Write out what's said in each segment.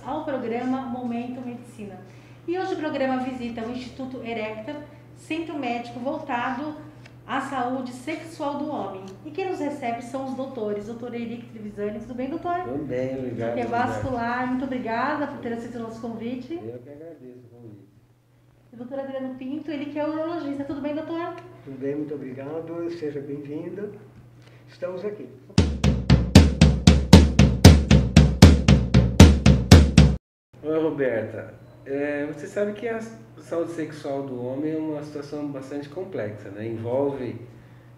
ao programa Momento Medicina. E hoje o programa visita o Instituto Erecta, centro médico voltado à saúde sexual do homem. E quem nos recebe são os doutores, doutor Henrique Trevisani. Tudo bem, doutor? Tudo bem, obrigado. Que é vascular, muito obrigada por ter aceito o nosso convite. Eu que agradeço o convite. E o doutor Adriano Pinto, ele que é urologista. Tudo bem, doutor? Tudo bem, muito obrigado. Seja bem-vinda. Estamos aqui. Oi, Roberta. Você sabe que a saúde sexual do homem é uma situação bastante complexa, né? Envolve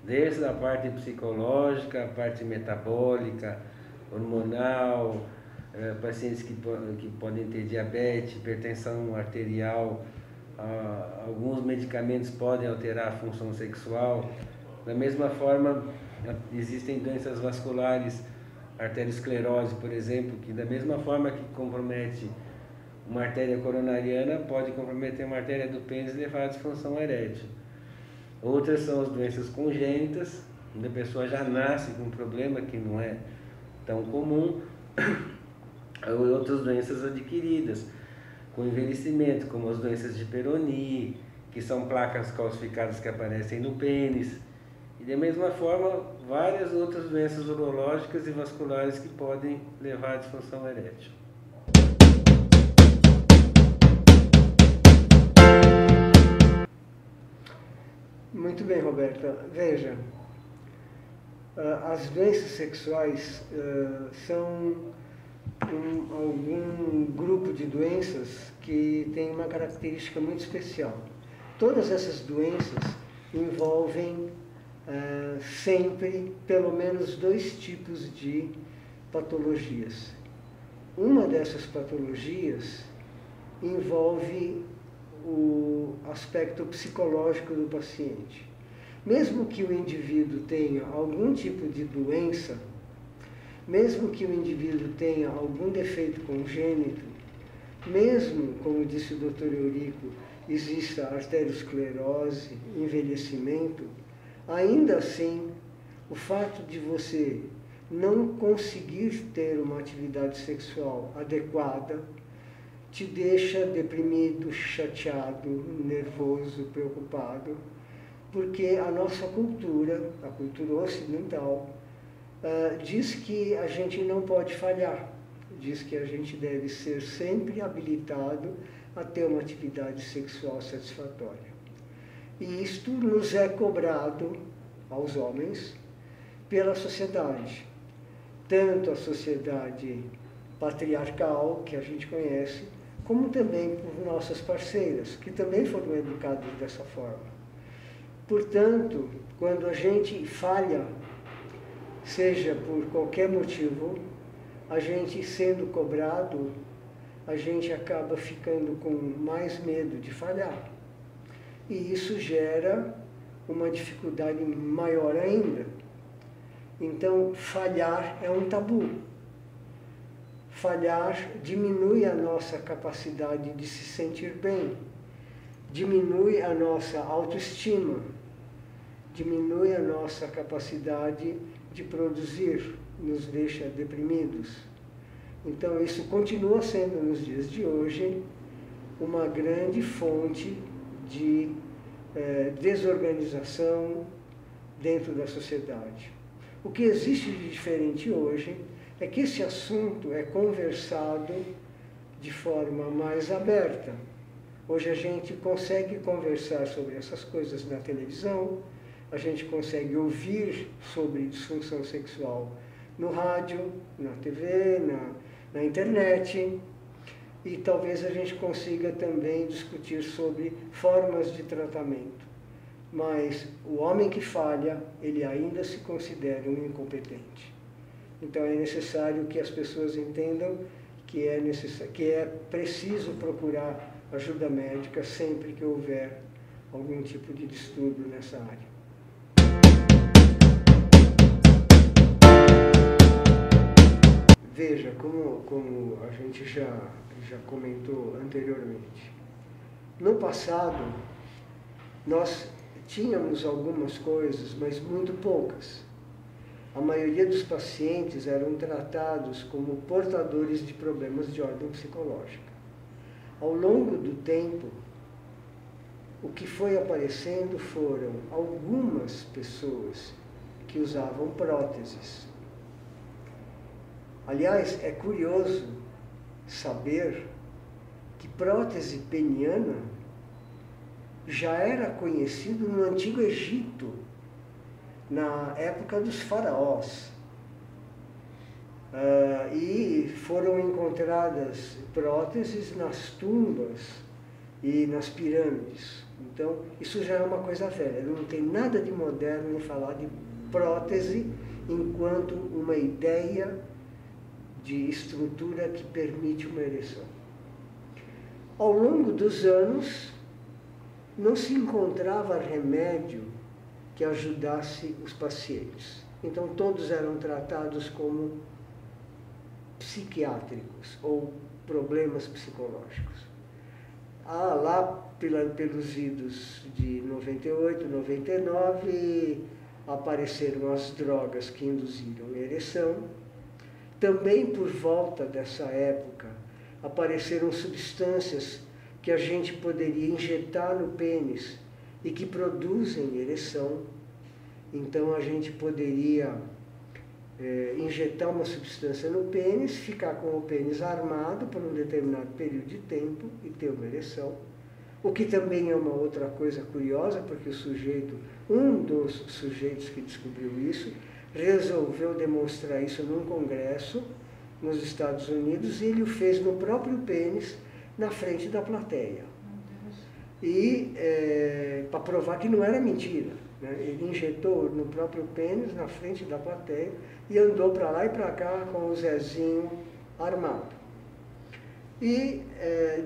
desde a parte psicológica, a parte metabólica, hormonal, pacientes que podem ter diabetes, hipertensão arterial, alguns medicamentos podem alterar a função sexual. Da mesma forma, existem doenças vasculares, arteriosclerose, por exemplo, que da mesma forma que compromete uma artéria coronariana, pode comprometer uma artéria do pênis e levar à disfunção erétil. Outras são as doenças congênitas, onde a pessoa já nasce com um problema que não é tão comum, ou outras doenças adquiridas, com envelhecimento, como as doenças de Peyronie, que são placas calcificadas que aparecem no pênis, e da mesma forma, várias outras doenças urológicas e vasculares que podem levar à disfunção erétil. Muito bem, Roberta. Veja, as doenças sexuais são algum grupo de doenças que tem uma característica muito especial. Todas essas doenças envolvem sempre pelo menos dois tipos de patologias. Uma dessas patologias envolve o aspecto psicológico do paciente. Mesmo que o indivíduo tenha algum tipo de doença, mesmo que o indivíduo tenha algum defeito congênito, mesmo, como disse o Dr. Eurico, exista arteriosclerose, envelhecimento, ainda assim, o fato de você não conseguir ter uma atividade sexual adequada te deixa deprimido, chateado, nervoso, preocupado, porque a nossa cultura, a cultura ocidental, diz que a gente não pode falhar, diz que a gente deve ser sempre habilitado a ter uma atividade sexual satisfatória. E isto nos é cobrado aos homens pela sociedade, tanto a sociedade patriarcal, que a gente conhece, como também por nossas parceiras, que também foram educadas dessa forma. Portanto, quando a gente falha, seja por qualquer motivo, a gente sendo cobrado, a gente acaba ficando com mais medo de falhar. E isso gera uma dificuldade maior ainda. Então, falhar é um tabu. Falhar diminui a nossa capacidade de se sentir bem, diminui a nossa autoestima, diminui a nossa capacidade de produzir, nos deixa deprimidos. Então, isso continua sendo, nos dias de hoje, uma grande fonte de desorganização dentro da sociedade. O que existe de diferente hoje é que esse assunto é conversado de forma mais aberta. Hoje a gente consegue conversar sobre essas coisas na televisão, a gente consegue ouvir sobre disfunção sexual no rádio, na TV, na internet, e talvez a gente consiga também discutir sobre formas de tratamento. Mas o homem que falha, ele ainda se considera um incompetente. Então é necessário que as pessoas entendam que é preciso procurar ajuda médica sempre que houver algum tipo de distúrbio nessa área. Veja, como a gente já comentou anteriormente, no passado nós tínhamos algumas coisas, mas muito poucas. a maioria dos pacientes eram tratados como portadores de problemas de ordem psicológica. Ao longo do tempo, o que foi aparecendo foram algumas pessoas que usavam próteses. Aliás, é curioso saber que prótese peniana já era conhecido no Antigo Egito, na época dos faraós. E foram encontradas próteses nas tumbas e nas pirâmides. Então, isso já é uma coisa velha. Não tem nada de moderno em falar de prótese enquanto uma ideia de estrutura que permite uma ereção. Ao longo dos anos, não se encontrava remédio que ajudasse os pacientes. Então, todos eram tratados como psiquiátricos ou problemas psicológicos. Lá pelos idos de 98, 99, apareceram as drogas que induziram a ereção. Também por volta dessa época, apareceram substâncias que a gente poderia injetar no pênis e que produzem ereção. Então a gente poderia injetar uma substância no pênis, ficar com o pênis armado por um determinado período de tempo e ter uma ereção. O que também é uma outra coisa curiosa, porque um dos sujeitos que descobriu isso, resolveu demonstrar isso num congresso nos Estados Unidos e ele o fez no próprio pênis, na frente da plateia. E para provar que não era mentira, né? Ele injetou no próprio pênis, na frente da plateia, e andou para lá e para cá com o Zezinho armado. E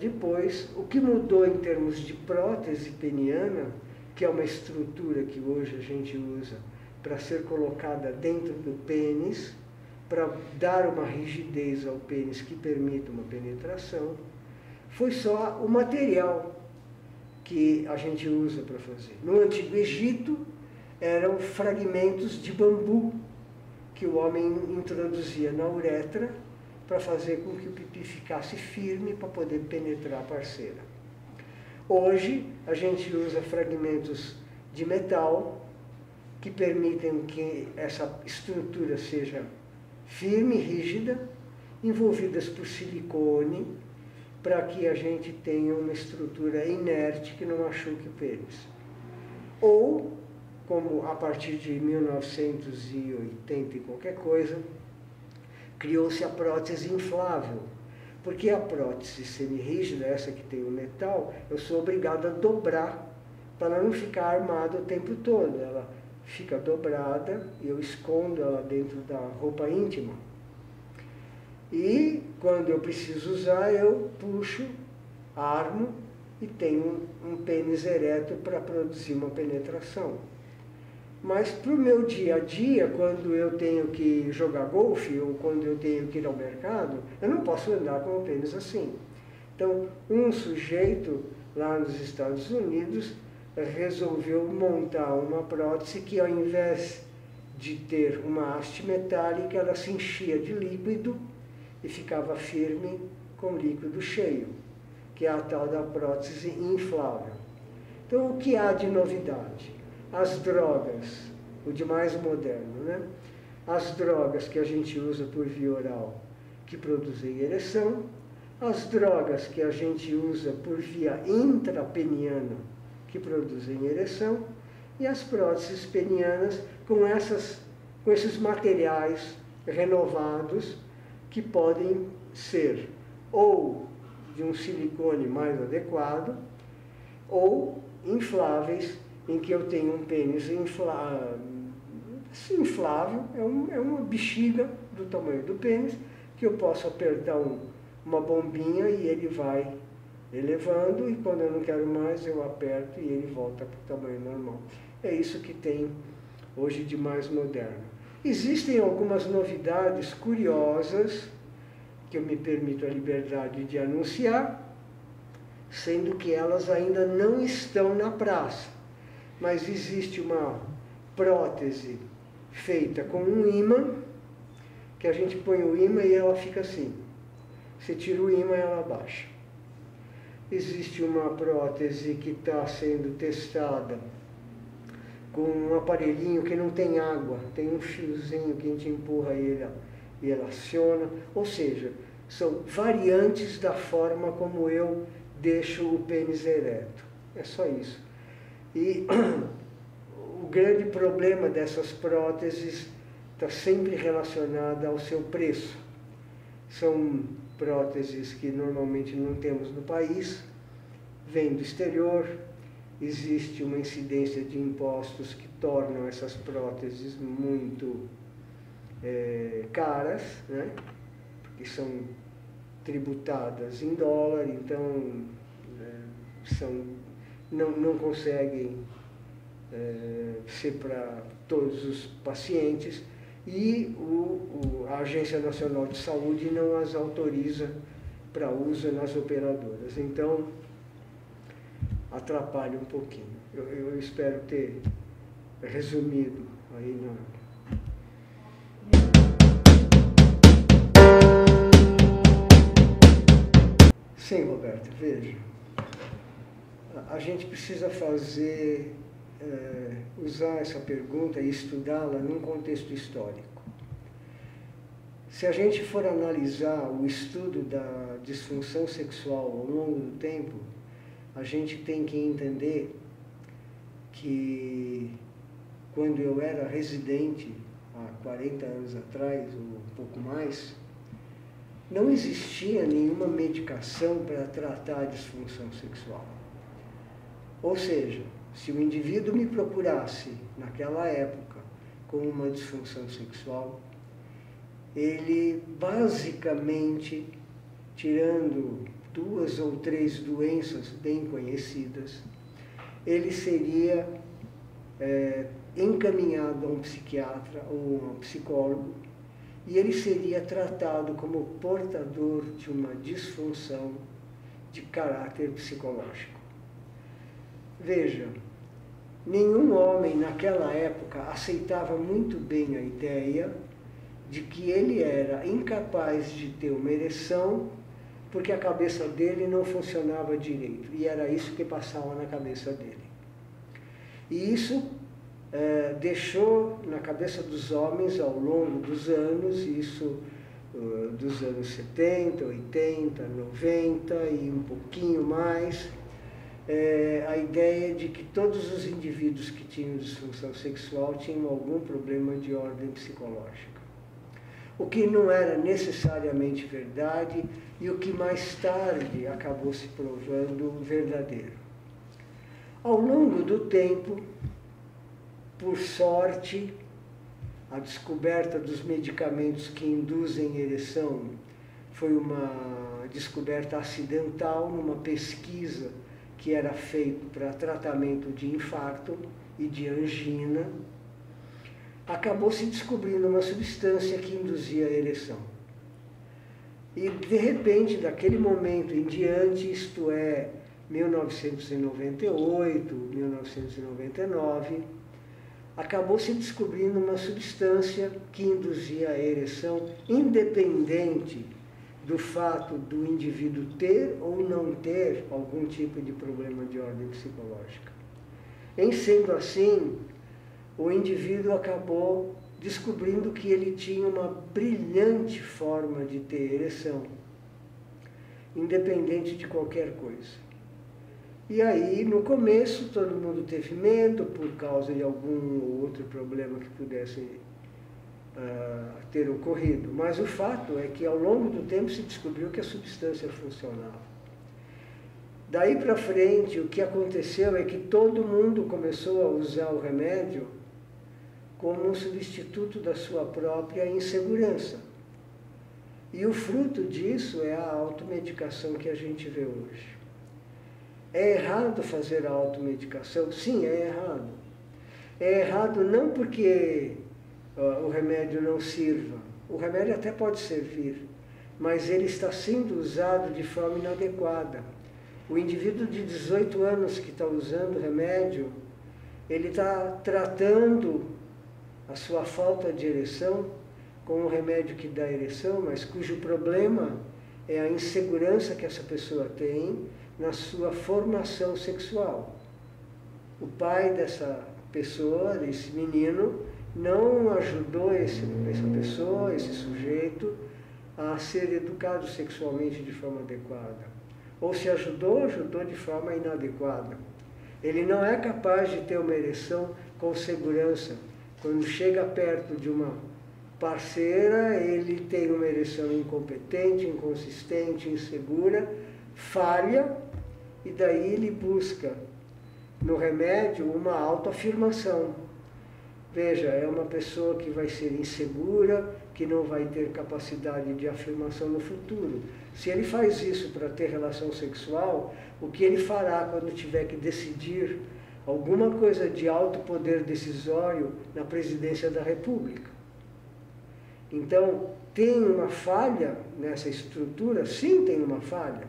depois, o que mudou em termos de prótese peniana, que é uma estrutura que hoje a gente usa para ser colocada dentro do pênis, para dar uma rigidez ao pênis que permita uma penetração, foi só o material que a gente usa para fazer. No Antigo Egito, eram fragmentos de bambu que o homem introduzia na uretra para fazer com que o pipi ficasse firme para poder penetrar a parceira. Hoje, a gente usa fragmentos de metal que permitem que essa estrutura seja firme e rígida, envolvidas por silicone, para que a gente tenha uma estrutura inerte que não machuque o pênis. Ou, como a partir de 1980 e qualquer coisa, criou-se a prótese inflável, porque a prótese semirrígida, essa que tem o metal, eu sou obrigado a dobrar para não ficar armado o tempo todo. Ela fica dobrada e eu escondo ela dentro da roupa íntima. E quando eu preciso usar, eu puxo, armo e tenho um pênis ereto para produzir uma penetração. Mas para o meu dia a dia, quando eu tenho que jogar golfe ou quando eu tenho que ir ao mercado, eu não posso andar com o pênis assim. Então, um sujeito lá nos Estados Unidos resolveu montar uma prótese que, ao invés de ter uma haste metálica, ela se enchia de líquido e ficava firme com líquido cheio, que é a tal da prótese inflável. Então, o que há de novidade? As drogas, o de mais moderno, né? As drogas que a gente usa por via oral, que produzem ereção, as drogas que a gente usa por via intrapeniana, que produzem ereção, e as próteses penianas com esses materiais renovados que podem ser ou de um silicone mais adequado ou infláveis, em que eu tenho um pênis inflável, é uma bexiga do tamanho do pênis, que eu posso apertar uma bombinha e ele vai elevando, e quando eu não quero mais, eu aperto e ele volta para o tamanho normal. É isso que tem hoje de mais moderno. Existem algumas novidades curiosas, que eu me permito a liberdade de anunciar, sendo que elas ainda não estão na praça. Mas existe uma prótese feita com um ímã, que a gente põe o ímã e ela fica assim. Você tira o ímã e ela baixa. Existe uma prótese que está sendo testada com um aparelhinho que não tem água, tem um fiozinho que a gente empurra ele e ela aciona. Ou seja, são variantes da forma como eu deixo o pênis ereto. É só isso. E o grande problema dessas próteses está sempre relacionado ao seu preço. São próteses que normalmente não temos no país, vêm do exterior, existe uma incidência de impostos que tornam essas próteses muito caras, né? Porque são tributadas em dólar, então não conseguem ser para todos os pacientes, e a Agência Nacional de Saúde não as autoriza para uso nas operadoras. Então, atrapalha um pouquinho. Eu espero ter resumido aí Sim, Roberto, veja. A gente precisa usar essa pergunta e estudá-la num contexto histórico. Se a gente for analisar o estudo da disfunção sexual ao longo do tempo, a gente tem que entender que quando eu era residente, há 40 anos atrás, ou um pouco mais, não existia nenhuma medicação para tratar a disfunção sexual. Ou seja, se o indivíduo me procurasse, naquela época, com uma disfunção sexual, ele basicamente, tirando 2 ou 3 doenças bem conhecidas, ele seria encaminhado a um psiquiatra ou a um psicólogo, e ele seria tratado como portador de uma disfunção de caráter psicológico. Veja, nenhum homem naquela época aceitava muito bem a ideia de que ele era incapaz de ter uma ereção porque a cabeça dele não funcionava direito, e era isso que passava na cabeça dele. E isso deixou na cabeça dos homens, ao longo dos anos, isso dos anos 70, 80, 90 e um pouquinho mais, a ideia de que todos os indivíduos que tinham disfunção sexual tinham algum problema de ordem psicológica. O que não era necessariamente verdade e o que mais tarde acabou se provando verdadeiro. Ao longo do tempo, por sorte, a descoberta dos medicamentos que induzem ereção foi uma descoberta acidental numa pesquisa que era feita para tratamento de infarto e de angina. Acabou se descobrindo uma substância que induzia a ereção. E, de repente, daquele momento em diante, isto é, 1998, 1999, acabou se descobrindo uma substância que induzia a ereção, independente do fato do indivíduo ter ou não ter algum tipo de problema de ordem psicológica. Em sendo assim, o indivíduo acabou descobrindo que ele tinha uma brilhante forma de ter ereção, independente de qualquer coisa. E aí, no começo, todo mundo teve medo por causa de algum ou outro problema que pudesse ter ocorrido. Mas o fato é que, ao longo do tempo, se descobriu que a substância funcionava. Daí para frente, o que aconteceu é que todo mundo começou a usar o remédio como um substituto da sua própria insegurança. E o fruto disso é a automedicação que a gente vê hoje. É errado fazer a automedicação? Sim, é errado. É errado não porque o remédio não sirva. O remédio até pode servir, mas ele está sendo usado de forma inadequada. O indivíduo de 18 anos que está usando o remédio, ele está tratando a sua falta de ereção com um remédio que dá ereção, mas cujo problema é a insegurança que essa pessoa tem na sua formação sexual. O pai dessa pessoa, desse menino, não ajudou essa pessoa, esse sujeito, a ser educado sexualmente de forma adequada. Ou se ajudou, ajudou de forma inadequada. Ele não é capaz de ter uma ereção com segurança. Quando chega perto de uma parceira, ele tem uma ereção incompetente, inconsistente, insegura, falha, e daí ele busca no remédio uma autoafirmação. Veja, é uma pessoa que vai ser insegura, que não vai ter capacidade de afirmação no futuro. Se ele faz isso para ter relação sexual, o que ele fará quando tiver que decidir alguma coisa de alto poder decisório na presidência da República? Então, tem uma falha nessa estrutura? Sim, tem uma falha.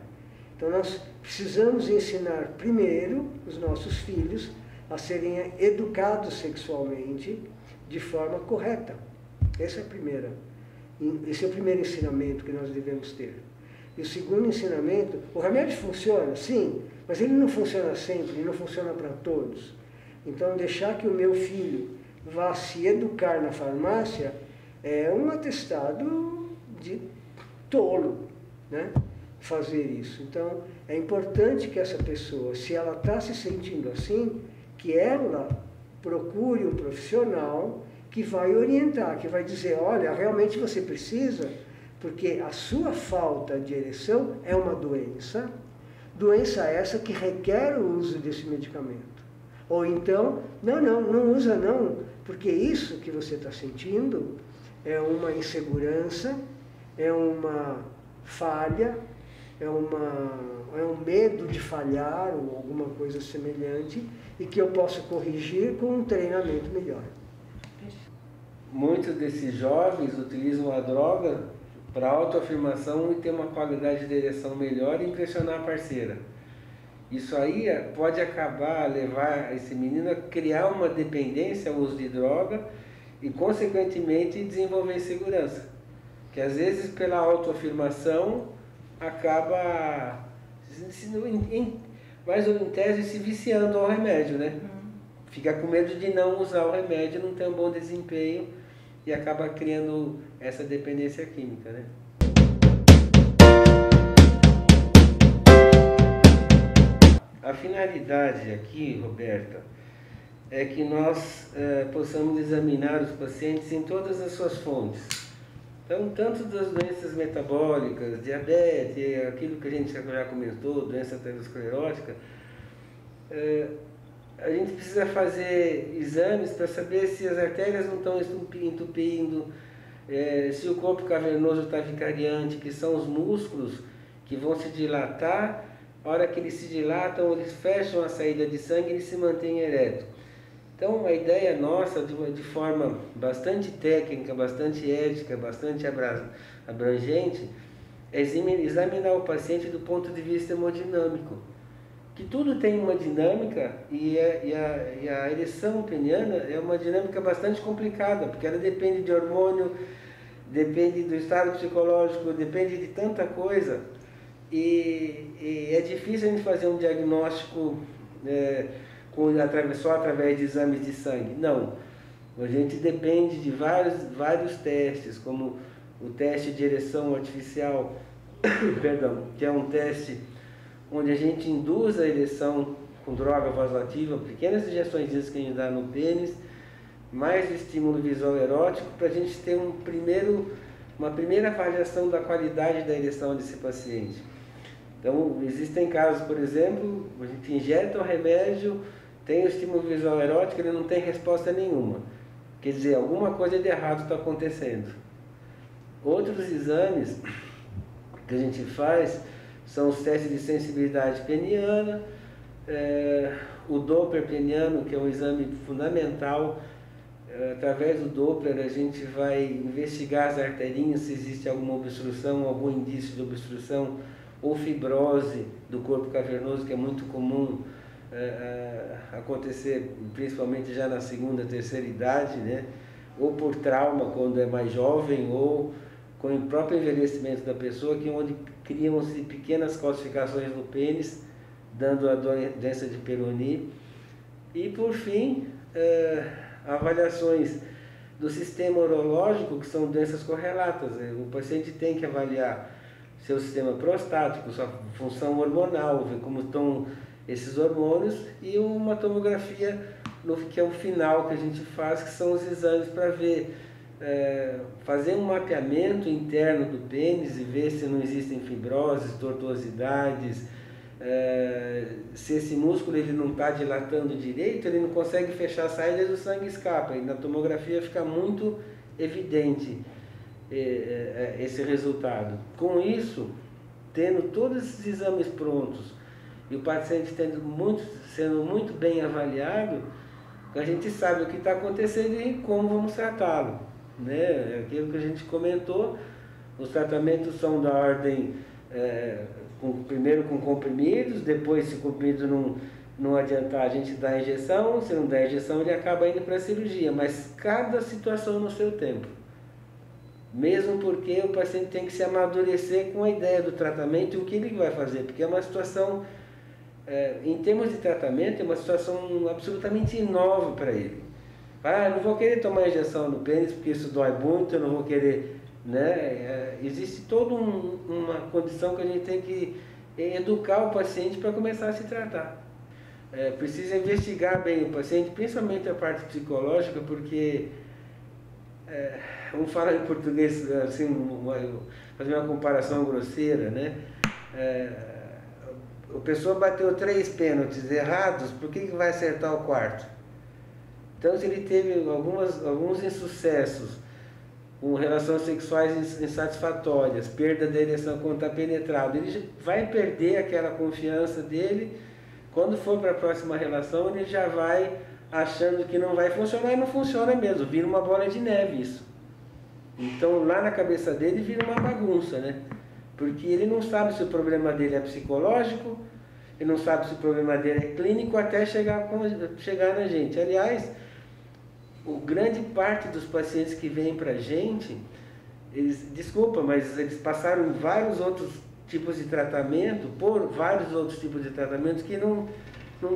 Então, nós precisamos ensinar primeiro os nossos filhos a serem educados sexualmente de forma correta. Esse é o primeiro ensinamento que nós devemos ter. E o segundo ensinamento, o remédio funciona, sim, mas ele não funciona sempre, ele não funciona para todos. Então, deixar que o meu filho vá se educar na farmácia é um atestado de tolo, né? Fazer isso. Então, é importante que essa pessoa, se ela está se sentindo assim, que ela procure um profissional que vai orientar, que vai dizer, olha, realmente você precisa, porque a sua falta de ereção é uma doença essa que requer o uso desse medicamento. Ou então, não usa não, porque isso que você está sentindo é uma insegurança, é uma falha, é um medo de falhar ou alguma coisa semelhante e que eu posso corrigir com um treinamento melhor. Muitos desses jovens utilizam a droga para autoafirmação e ter uma qualidade de ereção melhor e impressionar a parceira. Isso aí pode acabar, levar esse menino a criar uma dependência ao uso de droga e, consequentemente, desenvolver insegurança. Que às vezes, pela autoafirmação, acaba, mais ou em tese, se viciando ao remédio, né? Fica com medo de não usar o remédio, não ter um bom desempenho e acaba criando essa dependência química, né? A finalidade aqui, Roberta, é que nós possamos examinar os pacientes em todas as suas fontes. Então, tanto das doenças metabólicas, diabetes, aquilo que a gente já comentou, doença aterosclerótica, a gente precisa fazer exames para saber se as artérias não estão entupindo, se o corpo cavernoso está vicariante, que são os músculos que vão se dilatar. A hora que eles se dilatam, eles fecham a saída de sangue e eles se mantêm ereto. Então, a ideia nossa, de forma bastante técnica, bastante ética, bastante abrangente, é examinar o paciente do ponto de vista hemodinâmico. Que tudo tem uma dinâmica e a ereção peniana é uma dinâmica bastante complicada, porque ela depende de hormônio, depende do estado psicológico, depende de tanta coisa. E é difícil a gente fazer um diagnóstico só através de exames de sangue. Não, a gente depende de vários testes, como o teste de ereção artificial, perdão, que é um teste onde a gente induz a ereção com droga vasoativa, pequenas injeções que a gente dá no pênis, mais estímulo visual erótico, para a gente ter uma primeira avaliação da qualidade da ereção desse paciente. Então, existem casos, por exemplo, a gente injeta o remédio, tem o estímulo visual erótico, ele não tem resposta nenhuma. Quer dizer, alguma coisa de errado está acontecendo. Outros exames que a gente faz são os testes de sensibilidade peniana, o Doppler peniano, que é um exame fundamental. Através do Doppler a gente vai investigar as arterinhas, se existe alguma obstrução, algum indício de obstrução, ou fibrose do corpo cavernoso, que é muito comum acontecer, principalmente já na segunda, terceira idade, né? ou por trauma quando é mais jovem, ou com o próprio envelhecimento da pessoa, que onde criam-se pequenas calcificações no pênis, dando a doença de Peyronie. E por fim, avaliações do sistema urológico, que são doenças correlatas. O paciente tem que avaliar seu sistema prostático, sua função hormonal, ver como estão esses hormônios, e uma tomografia, que é o final que a gente faz, que são os exames para ver, fazer um mapeamento interno do pênis e ver se não existem fibroses, tortuosidades, se esse músculo ele não está dilatando direito, ele não consegue fechar a saída e o sangue escapa. E na tomografia fica muito evidente esse resultado. Com isso, tendo todos esses exames prontos e o paciente sendo muito bem avaliado, a gente sabe o que está acontecendo e como vamos tratá-lo, né? Aquilo que a gente comentou, os tratamentos são da ordem, primeiro com comprimidos, depois se o comprimido não adiantar, a gente dá a injeção, se não der a injeção ele acaba indo para a cirurgia, mas cada situação no seu tempo. Mesmo porque o paciente tem que se amadurecer com a ideia do tratamento e o que ele vai fazer, porque é uma situação, em termos de tratamento, é uma situação absolutamente nova para ele. Eu não vou querer tomar injeção no pênis porque isso dói muito, eu não vou querer, né? Existe toda uma condição que a gente tem que educar o paciente para começar a se tratar. Precisa investigar bem o paciente, principalmente a parte psicológica, porque vamos falar em português, assim, fazer uma comparação grosseira, né? A pessoa bateu 3 pênaltis errados, por que vai acertar o quarto? Então, se ele teve alguns insucessos, com relações sexuais insatisfatórias, perda da ereção quando está penetrado, ele vai perder aquela confiança dele. Quando for para a próxima relação, ele já vai achando que não vai funcionar, e não funciona mesmo, vira uma bola de neve isso. Então lá na cabeça dele vira uma bagunça, né? Porque ele não sabe se o problema dele é psicológico, ele não sabe se o problema dele é clínico, até chegar na gente. Aliás, grande parte dos pacientes que vêm para a gente, mas eles passaram vários outros tipos de tratamento, por vários outros tipos de tratamentos que não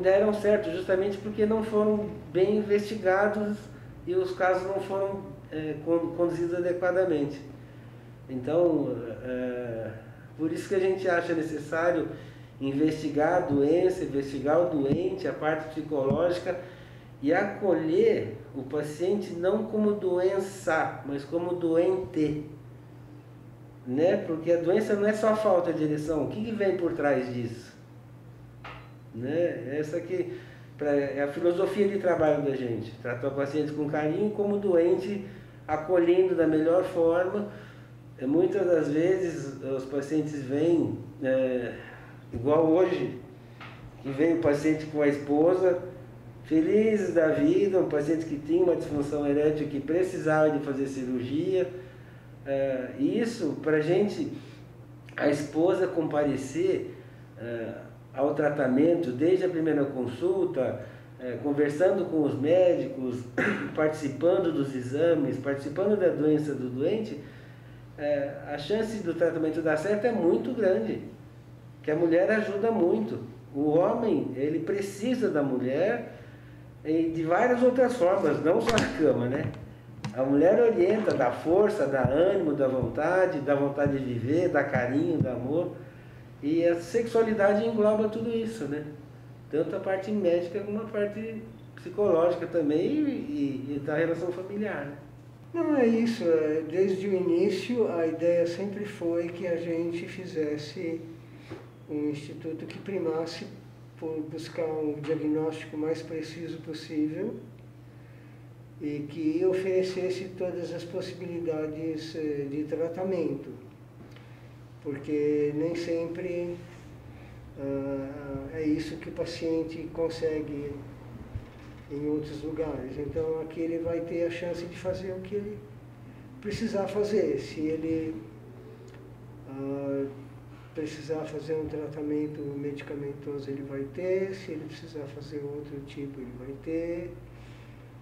deram certo, justamente porque não foram bem investigados e os casos não foram conduzidos adequadamente. Então, por isso que a gente acha necessário investigar a doença, investigar o doente, a parte psicológica, e acolher o paciente não como doença, mas como doente, né? Porque a doença não é só falta de ereção. O que vem por trás disso? Né? Essa aqui é a filosofia de trabalho da gente. Tratar o paciente com carinho, como doente, acolhendo da melhor forma. Muitas das vezes os pacientes vêm, igual hoje, que vem o paciente com a esposa, felizes da vida, um paciente que tinha uma disfunção erétil, que precisava de fazer cirurgia. Isso, para a gente, a esposa comparecer ao tratamento desde a primeira consulta, conversando com os médicos, participando dos exames, participando da doença do doente, a chance do tratamento dar certo é muito grande, que a mulher ajuda muito. O homem, ele precisa da mulher de várias outras formas, não só na cama, né? A mulher orienta, dá força, dá ânimo, dá vontade de viver, dá carinho, dá amor. E a sexualidade engloba tudo isso, né? Tanto a parte médica como a parte psicológica também e da relação familiar, né? Não, é isso. Desde o início, a ideia sempre foi que a gente fizesse um instituto que primasse por buscar um diagnóstico mais preciso possível e que oferecesse todas as possibilidades de tratamento, porque nem sempre é isso que o paciente consegue em outros lugares. Então aqui ele vai ter a chance de fazer o que ele precisar fazer. Se ele precisar fazer um tratamento medicamentoso, ele vai ter. Se ele precisar fazer outro tipo, ele vai ter.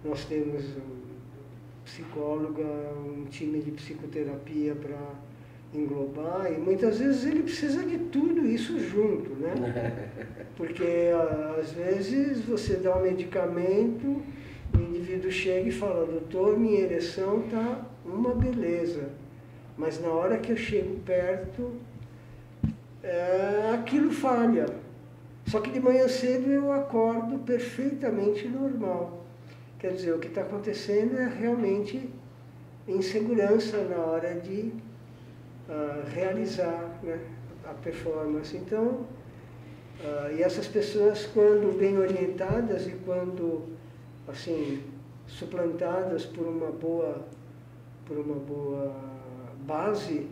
Nós temos psicóloga, um time de psicoterapia para englobar, e muitas vezes ele precisa de tudo isso junto, né? Porque às vezes você dá um medicamento, o indivíduo chega e fala, doutor, minha ereção está uma beleza, mas na hora que eu chego perto, aquilo falha. Só que de manhã cedo eu acordo perfeitamente normal. Quer dizer, o que está acontecendo é realmente insegurança na hora de realizar, né, a performance. Então, e essas pessoas, quando bem orientadas e quando, assim, suplantadas por uma boa base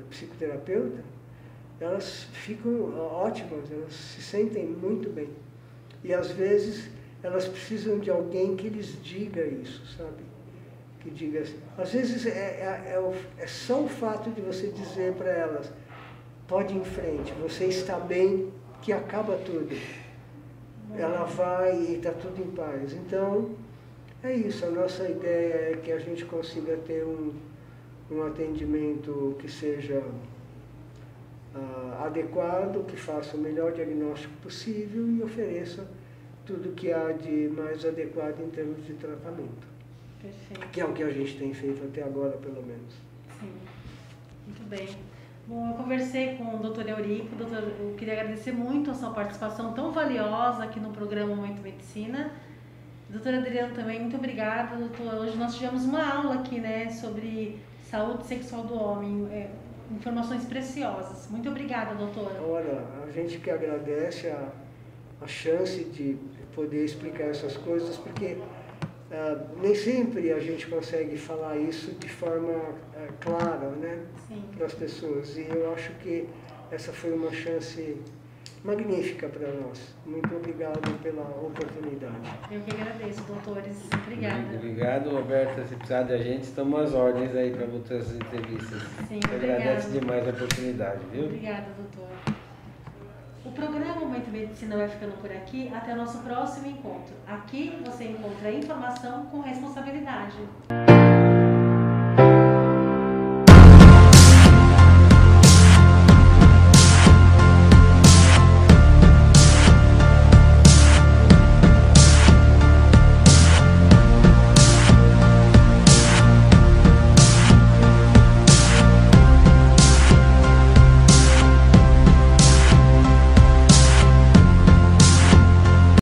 psicoterapeuta, elas ficam ótimas, elas se sentem muito bem. E às vezes elas precisam de alguém que lhes diga isso, sabe? Que diga assim. Às vezes é só o fato de você dizer para elas, pode ir em frente, você está bem, que acaba tudo. Ela vai e está tudo em paz. Então, é isso, a nossa ideia é que a gente consiga ter um atendimento que seja adequado, que faça o melhor diagnóstico possível e ofereça tudo que há de mais adequado em termos de tratamento. Perfeito. Que é o que a gente tem feito até agora, pelo menos. Sim, muito bem. Bom, eu conversei com o Dr. Eurico. Doutor, eu queria agradecer muito a sua participação tão valiosa aqui no programa Momento Medicina. Doutor Adriano também, muito obrigada, doutor. Hoje nós tivemos uma aula aqui, né, sobre saúde sexual do homem, informações preciosas. Muito obrigada, doutora. Olha, a gente que agradece a chance de poder explicar essas coisas, porque nem sempre a gente consegue falar isso de forma clara, né, para as pessoas. E eu acho que essa foi uma chance magnífica para nós. Muito obrigado pela oportunidade. Eu que agradeço, doutores. Obrigada. Obrigado, Roberta. Se precisar da gente, estamos às ordens aí para outras entrevistas. Sim, agradece demais a oportunidade, viu? Obrigada, doutor. O programa Momento Medicina vai ficando por aqui. Até o nosso próximo encontro. Aqui você encontra informação com responsabilidade.